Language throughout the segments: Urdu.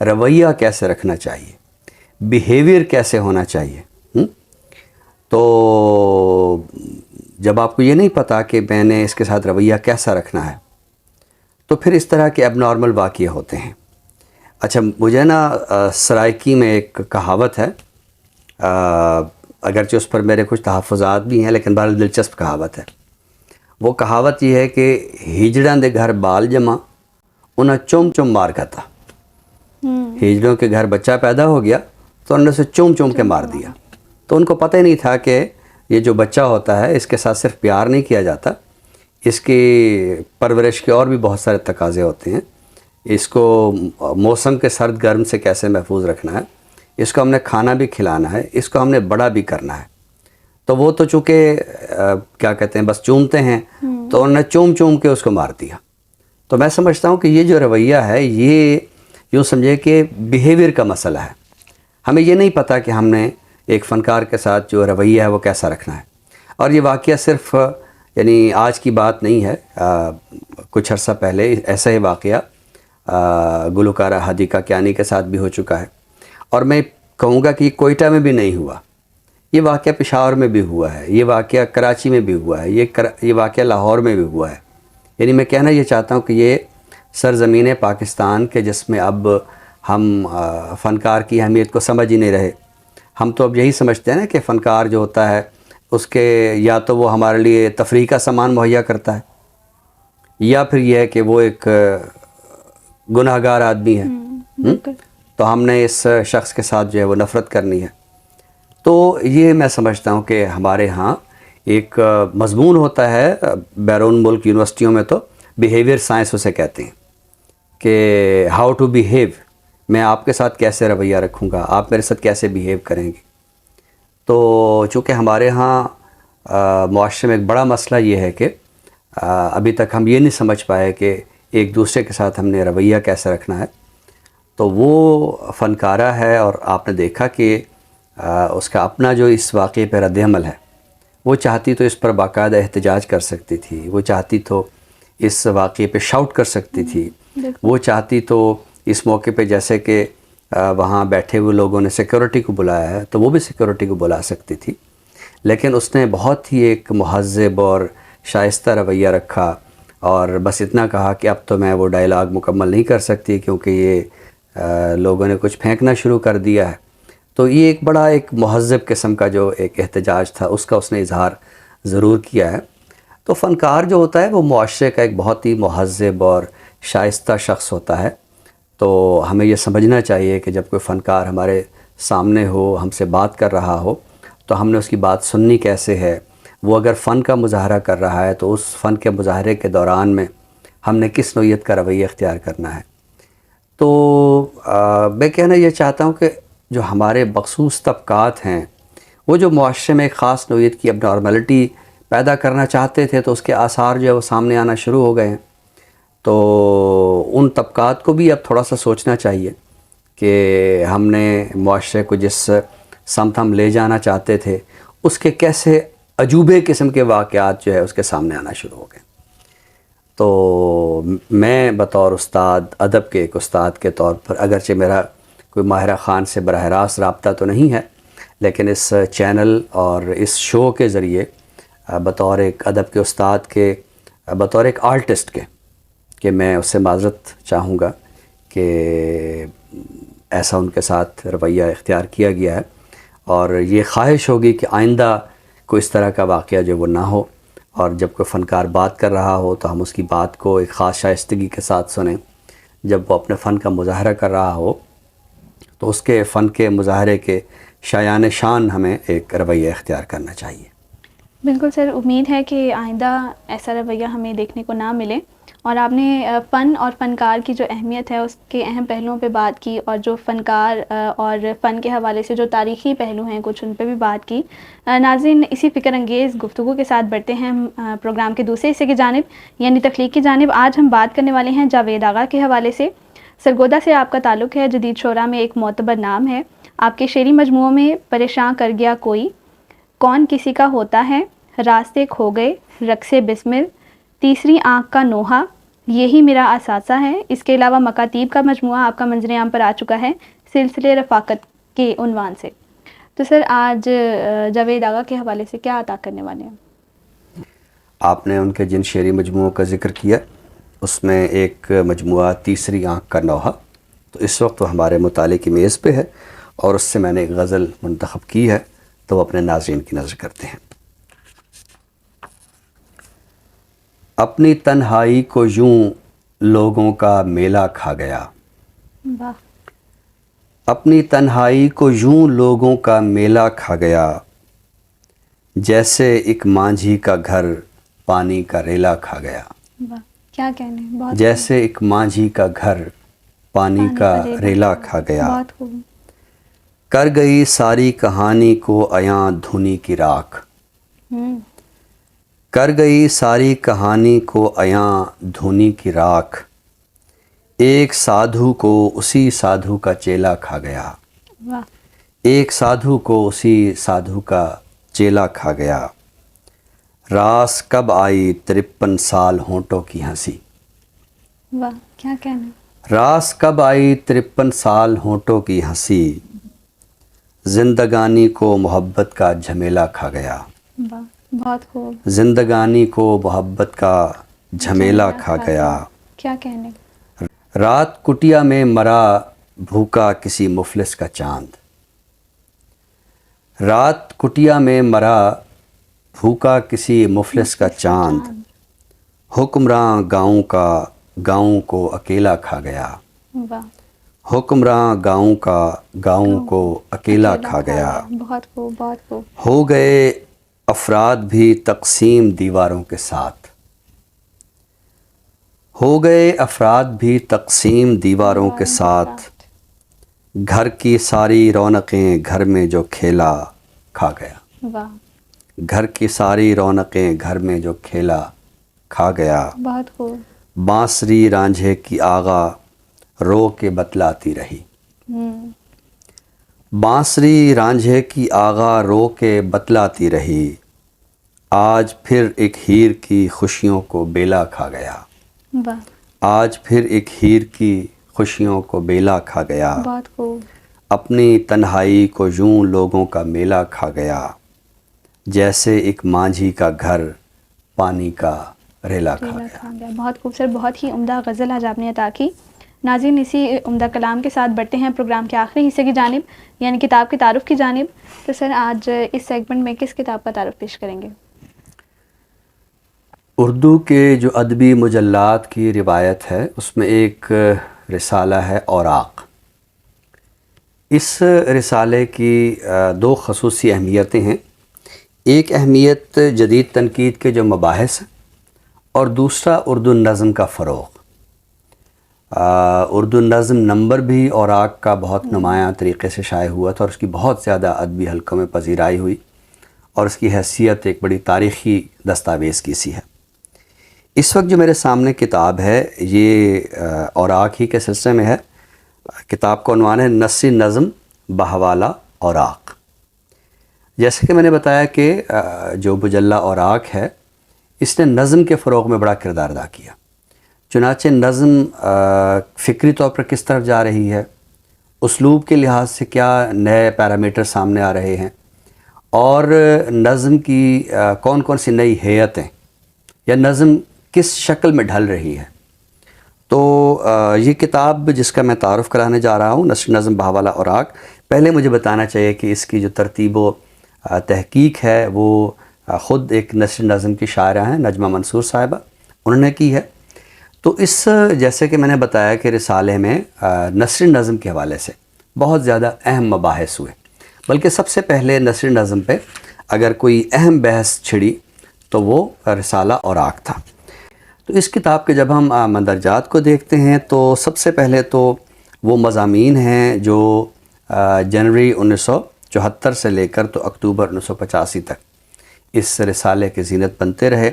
رویہ کیسے رکھنا چاہیے, بیہیویئر کیسے ہونا چاہیے. تو جب آپ کو یہ نہیں پتہ کہ میں نے اس کے ساتھ رویہ کیسا رکھنا ہے, تو پھر اس طرح کے اب نارمل واقعے ہوتے ہیں. اچھا, مجھے نا سرائکی میں ایک کہاوت ہے, اگرچہ اس پر میرے کچھ تحفظات بھی ہیں لیکن بہت دلچسپ کہاوت ہے. وہ کہاوت یہ ہے کہ ہجڑاں دے گھر بال جمع انہیں چوم چوم مار کھاتا. ہجڑوں کے گھر بچہ پیدا ہو گیا تو انہوں نے اسے چوم چوم کے مار دیا. تو ان کو پتہ ہی نہیں تھا کہ یہ جو بچہ ہوتا ہے اس کے ساتھ صرف پیار نہیں کیا جاتا, اس کی پرورش کے اور بھی بہت سارے تقاضے ہوتے ہیں. اس کو موسم کے سرد گرم سے کیسے محفوظ رکھنا ہے, اس کو ہم نے کھانا بھی کھلانا ہے, اس کو ہم نے بڑا بھی کرنا ہے. تو وہ تو چونکہ کیا کہتے ہیں بس چومتے ہیں, تو انہوں نے چوم چوم کے اس کو مار دیا. تو میں سمجھتا ہوں کہ یہ جو رویہ ہے یہ یوں سمجھے کہ بیہیویئر کا مسئلہ ہے. ہمیں یہ نہیں پتہ کہ ہم نے ایک فنکار کے ساتھ جو رویہ ہے وہ کیسا رکھنا ہے. اور یہ واقعہ صرف یعنی آج کی بات نہیں ہے, کچھ عرصہ پہلے ایسا ہی واقعہ گلوکارہ حدیقہ کیانی کے ساتھ بھی ہو چکا ہے. اور میں کہوں گا کہ یہ کوئٹہ میں بھی نہیں ہوا, یہ واقعہ پشاور میں بھی ہوا ہے, یہ واقعہ کراچی میں بھی ہوا ہے, یہ واقعہ لاہور میں بھی ہوا ہے. یعنی میں کہنا یہ چاہتا ہوں کہ یہ سرزمین پاکستان کے جس میں اب ہم فنکار کی اہمیت کو سمجھ ہی نہیں رہے. ہم تو اب یہی سمجھتے ہیں نا کہ فنکار جو ہوتا ہے اس کے یا تو وہ ہمارے لیے تفریح کا سامان مہیا کرتا ہے, یا پھر یہ ہے کہ وہ ایک گناہ گار آدمی ہے. تو ہم نے اس شخص کے ساتھ جو ہے وہ نفرت کرنی ہے. تو یہ میں سمجھتا ہوں کہ ہمارے ہاں ایک مضمون ہوتا ہے بیرون ملک یونیورسٹیوں میں, تو بیہیویئر سائنس اسے کہتے ہیں کہ ہاؤ ٹو بیہیو, میں آپ کے ساتھ کیسے رویہ رکھوں گا, آپ میرے ساتھ کیسے بیہیو کریں گے. تو چونکہ ہمارے ہاں معاشرے میں ایک بڑا مسئلہ یہ ہے کہ ابھی تک ہم یہ نہیں سمجھ پائے کہ ایک دوسرے کے ساتھ ہم نے رویہ کیسے رکھنا ہے. تو وہ فنکارہ ہے اور آپ نے دیکھا کہ اس کا اپنا جو اس واقعے پہ رد عمل ہے, وہ چاہتی تو اس پر باقاعدہ احتجاج کر سکتی تھی, وہ چاہتی تو اس واقعے پہ شاؤٹ کر سکتی تھی, وہ چاہتی تو اس موقع پہ جیسے کہ وہاں بیٹھے ہوئے لوگوں نے سیکورٹی کو بلایا ہے تو وہ بھی سیکورٹی کو بلا سکتی تھی. لیکن اس نے بہت ہی ایک مہذب اور شائستہ رویہ رکھا اور بس اتنا کہا کہ اب تو میں وہ ڈائلاگ مکمل نہیں کر سکتی کیونکہ یہ لوگوں نے کچھ پھینکنا شروع کر دیا ہے. تو یہ ایک بڑا ایک مہذب قسم کا جو ایک احتجاج تھا اس کا اس نے اظہار ضرور کیا ہے. تو فنکار جو ہوتا ہے وہ معاشرے کا ایک بہت ہی مہذب اور شائستہ شخص ہوتا ہے. تو ہمیں یہ سمجھنا چاہیے کہ جب کوئی فنکار ہمارے سامنے ہو, ہم سے بات کر رہا ہو, تو ہم نے اس کی بات سننی کیسے ہے. وہ اگر فن کا مظاہرہ کر رہا ہے تو اس فن کے مظاہرے کے دوران میں ہم نے کس نوعیت کا رویہ اختیار کرنا ہے. تو میں کہنا یہ چاہتا ہوں کہ جو ہمارے مخصوص طبقات ہیں وہ جو معاشرے میں ایک خاص نوعیت کی اب نارملٹی پیدا کرنا چاہتے تھے تو اس کے آثار جو ہے وہ سامنے آنا شروع ہو گئے ہیں. تو ان طبقات کو بھی اب تھوڑا سا سوچنا چاہیے کہ ہم نے معاشرے کو جس سمت ہم لے جانا چاہتے تھے اس کے کیسے عجوبے قسم کے واقعات جو ہے اس کے سامنے آنا شروع ہو گئے. تو میں بطور استاد ادب کے ایک استاد کے طور پر, اگرچہ میرا کوئی ماہرہ خان سے براہ راست رابطہ تو نہیں ہے, لیکن اس چینل اور اس شو کے ذریعے بطور ایک ادب کے استاد کے, بطور ایک آرٹسٹ کے, کہ میں اس سے معذرت چاہوں گا کہ ایسا ان کے ساتھ رویہ اختیار کیا گیا ہے. اور یہ خواہش ہوگی کہ آئندہ کوئی اس طرح کا واقعہ جو وہ نہ ہو, اور جب کوئی فنکار بات کر رہا ہو تو ہم اس کی بات کو ایک خاص شائستگی کے ساتھ سنیں. جب وہ اپنے فن کا مظاہرہ کر رہا ہو تو اس کے فن کے مظاہرے کے شایان شان ہمیں ایک رویہ اختیار کرنا چاہیے. بالکل سر, امید ہے کہ آئندہ ایسا رویہ ہمیں دیکھنے کو نہ ملے. اور آپ نے فن اور فنکار کی جو اہمیت ہے اس کے اہم پہلوؤں پہ بات کی, اور جو فنکار اور فن کے حوالے سے جو تاریخی پہلو ہیں کچھ ان پہ بھی بات کی. ناظرین, اسی فکر انگیز گفتگو کے ساتھ بڑھتے ہیں ہم پروگرام کے دوسرے حصے کی جانب یعنی تخلیق کی جانب. آج ہم بات کرنے والے ہیں جاوید آغا کے حوالے سے. سرگودا سے آپ کا تعلق ہے, جدید شعراء میں ایک معتبر نام ہے. آپ کے شعری مجموعوں میں پریشاں کر گیا کوئی, کون کسی کا ہوتا ہے, راستے کھو گئے, رقص بسمل, تیسری آنکھ کا نوحہ, یہی میرا اثاثہ ہے. اس کے علاوہ مکاتیب کا مجموعہ آپ کا منظر عام پر آ چکا ہے سلسلے رفاقت کے عنوان سے. تو سر آج جاوید آغا کے حوالے سے کیا عطا کرنے والے ہیں؟ آپ نے ان کے جن شعری مجموعوں کا ذکر کیا اس میں ایک مجموعہ تیسری آنکھ کا نوحہ، تو اس وقت وہ ہمارے مطالعے کی میز پہ ہے اور اس سے میں نے ایک غزل منتخب کی ہے، تو وہ اپنے ناظرین کی نظر کرتے ہیں. اپنی تنہائی کو یوں لوگوں کا میلہ کھا گیا، واہ. اپنی تنہائی کو یوں لوگوں کا میلہ کھا گیا، جیسے ایک مانجھی کا گھر پانی کا ریلا کھا گیا. واہ کیا کہنے، بہت جیسے ایک مانجھی کا گھر پانی کا ریلا کھا گیا، بہت خوب. کر گئی ساری کہانی کو عیاں دھنی کی راکھ، کر گئی ساری کہانی کو عیاں دھنی کی راکھ، ایک سادھو کو اسی سادھو کا چیلا کھا گیا، واہ. ایک سادھو کو اسی سادھو کا چیلا کھا گیا. راس کب آئی 53 سال ہونٹوں کی ہنسی، واہ کیا کہنے. راس کب آئی 53 سال ہونٹوں کی ہنسی، زندگانی کو محبت کا جھمیلا کھا گیا، واہ بہت خوب. زندگانی کو محبت کا جھمیلا کھا گیا. کیا کہنے. رات کٹیا میں مرا بھوکا کسی مفلس کا چاند، رات کٹیا میں مرا بھوکا کسی مفلس کا چاند، حکمراں گاؤں کا گاؤں کو اکیلا کھا گیا، واہ حکمراں گاؤں کا گاؤں کو اکیلا کھا گیا. بہت خوب بہت خوب. ہو گئے افراد بھی تقسیم دیواروں کے ساتھ، ہو گئے افراد بھی تقسیم دیواروں کے ساتھ، گھر کی ساری رونقیں گھر میں جو کھیلا کھا گیا، واہ گھر کی ساری رونقیں گھر میں جو کھیلا کھا گیا. بہت خوب. بانسری رانجھے کی آغا رو کے بتلاتی رہی، بانسری رانجھے کی آغا رو کے بتلاتی رہی، آج پھر ایک ہیر کی خوشیوں کو بیلا کھا گیا، واہ آج پھر ایک ہیر کی خوشیوں کو بیلا کھا گیا. بہت خوب. اپنی تنہائی کو یوں لوگوں کا میلہ کھا گیا، جیسے ایک مانجھی کا گھر پانی کا ریلا کھا گیا. بہت خوب سر، بہت ہی عمدہ غزل آج آپ نے عطا کی. ناظرین اسی عمدہ کلام کے ساتھ بڑھتے ہیں پروگرام کے آخری حصے کی جانب، یعنی کتاب کے تعارف کی جانب. تو سر آج اس سیگمنٹ میں کس کتاب کا تعارف پیش کریں گے؟ اردو کے جو ادبی مجلات کی روایت ہے اس میں ایک رسالہ ہے اوراق. اس رسالے کی دو خصوصی اہمیتیں ہیں. ایک اہمیت جدید تنقید کے جو مباحث ہیں اور دوسرا اردو نظم کا فروغ. اردو نظم نمبر بھی اوراق کا بہت نمایاں طریقے سے شائع ہوا تھا اور اس کی بہت زیادہ ادبی حلقوں میں پذیرائی ہوئی اور اس کی حیثیت ایک بڑی تاریخی دستاویز کی سی ہے. اس وقت جو میرے سامنے کتاب ہے یہ اوراق ہی کے سلسلے میں ہے. کتاب کا عنوان ہے نثری نظم بحوالہ اوراق. جیسے کہ میں نے بتایا کہ جو مجلہ اوراق ہے اس نے نظم کے فروغ میں بڑا کردار ادا کیا. چنانچہ نظم فکری طور پر کس طرف جا رہی ہے، اسلوب کے لحاظ سے کیا نئے پیرامیٹر سامنے آ رہے ہیں اور نظم کی کون کون سی نئی ہیئتیں یا نظم کس شکل میں ڈھل رہی ہے. تو یہ کتاب جس کا میں تعارف کرانے جا رہا ہوں نثری نظم بحوالہ اوراق، پہلے مجھے بتانا چاہیے کہ اس کی جو ترتیب و تحقیق ہے وہ خود ایک نثری نظم کی شاعرہ ہیں نجمہ منصور صاحبہ، انہوں نے کی ہے. تو اس جیسے کہ میں نے بتایا کہ رسالے میں نثری نظم کے حوالے سے بہت زیادہ اہم مباحث ہوئے، بلکہ سب سے پہلے نثری نظم پہ اگر کوئی اہم بحث چھڑی تو وہ رسالہ اوراق تھا. تو اس کتاب کے جب ہم مندرجات کو دیکھتے ہیں تو سب سے پہلے تو وہ مضامین ہیں جو جنوری 1974 سے لے کر تو اکتوبر 1985 تک اس رسالے کے زینت بنتے رہے.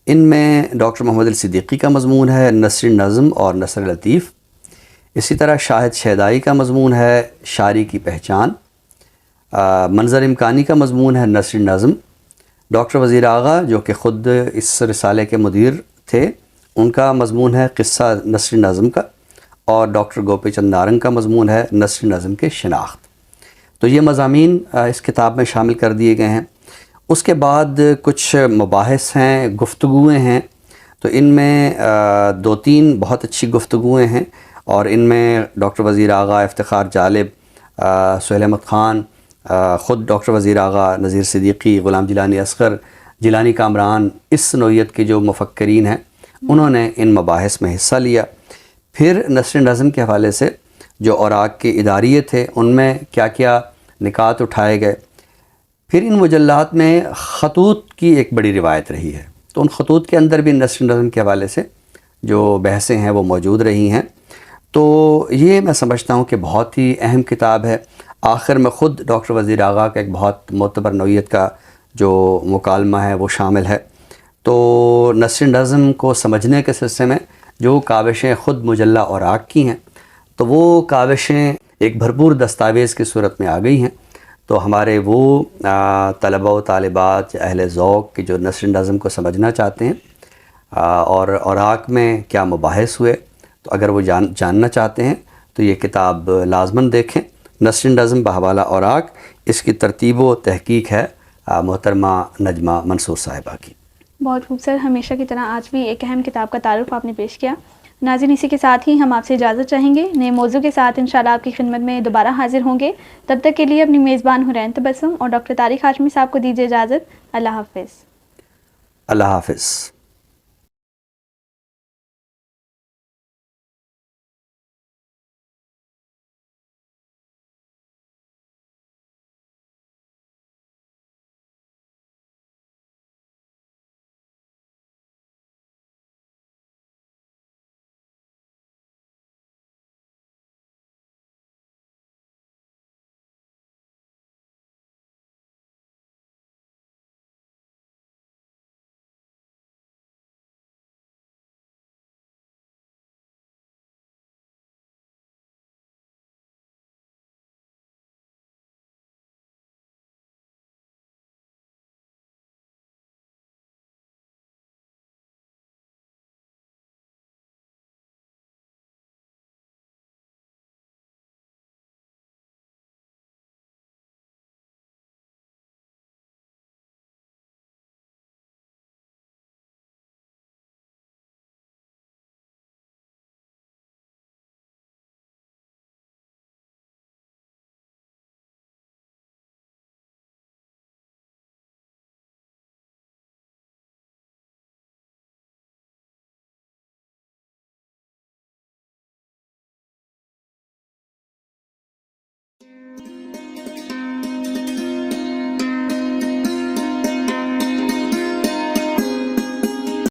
ان میں ڈاکٹر محمد علی صدیقی کا مضمون ہے نثری نظم اور نثر لطیف. اسی طرح شاہد شیدائی کا مضمون ہے شاعری کی پہچان. منظر امکانی کا مضمون ہے نثری نظم. ڈاکٹر وزیر آغا جو کہ خود اس رسالے کے مدیر تھے ان کا مضمون ہے قصہ نثری نظم کا، اور ڈاکٹر گوپی چند نارنگ کا مضمون ہے نثری نظم کے شناخت۔ تو یہ مضامین اس کتاب میں شامل کر دیے گئے ہیں۔ اس کے بعد کچھ مباحث ہیں، گفتگویں ہیں، تو ان میں 2-3 بہت اچھی گفتگویں ہیں، اور ان میں ڈاکٹر وزیر آغا افتخار جالب، سہیل احمد خان، خود ڈاکٹر وزیر آغا، نذیر صدیقی، غلام جیلانی اصغر، جیلانی کامران، اس نوعیت کے جو مفکرین ہیں انہوں نے ان مباحث میں حصہ لیا۔ پھر نثری نظم کے حوالے سے جو اوراق کے اداریے تھے ان میں کیا کیا نکات اٹھائے گئے۔ پھر ان مجلات میں خطوط کی ایک بڑی روایت رہی ہے، تو ان خطوط کے اندر بھی نثری نظم کے حوالے سے جو بحثیں ہیں وہ موجود رہی ہیں۔ تو یہ میں سمجھتا ہوں کہ بہت ہی اہم کتاب ہے۔ آخر میں خود ڈاکٹر وزیر آغا کا ایک بہت معتبر نوعیت کا جو مکالمہ ہے وہ شامل ہے۔ تو نثری نظم کو سمجھنے کے سلسلے میں جو کاوشیں خود مجلہ اوراق کی ہیں، تو وہ کاوشیں ایک بھرپور دستاویز کی صورت میں آ گئی ہیں۔ تو ہمارے وہ طلبہ و طالبات، اہل ذوق کہ جو نثری نظم کو سمجھنا چاہتے ہیں اور اوراق میں کیا مباحث ہوئے، تو اگر وہ جاننا چاہتے ہیں تو یہ کتاب لازماً دیکھیں، نثری نظم بحوالہ اوراق۔ اس کی ترتیب و تحقیق ہے محترمہ نجمہ منصور صاحبہ کی۔ بہت خوب سر، ہمیشہ کی طرح آج بھی ایک اہم کتاب کا تعارف آپ نے پیش کیا۔ ناظرین، اسی کے ساتھ ہی ہم آپ سے اجازت چاہیں گے، نئے موضوع کے ساتھ انشاءاللہ آپ کی خدمت میں دوبارہ حاضر ہوں گے۔ تب تک کے لیے اپنی میزبان حرین تبسم اور ڈاکٹر طارق ہاشمی صاحب کو دیجیے اجازت۔ اللہ حافظ۔ اللہ حافظ۔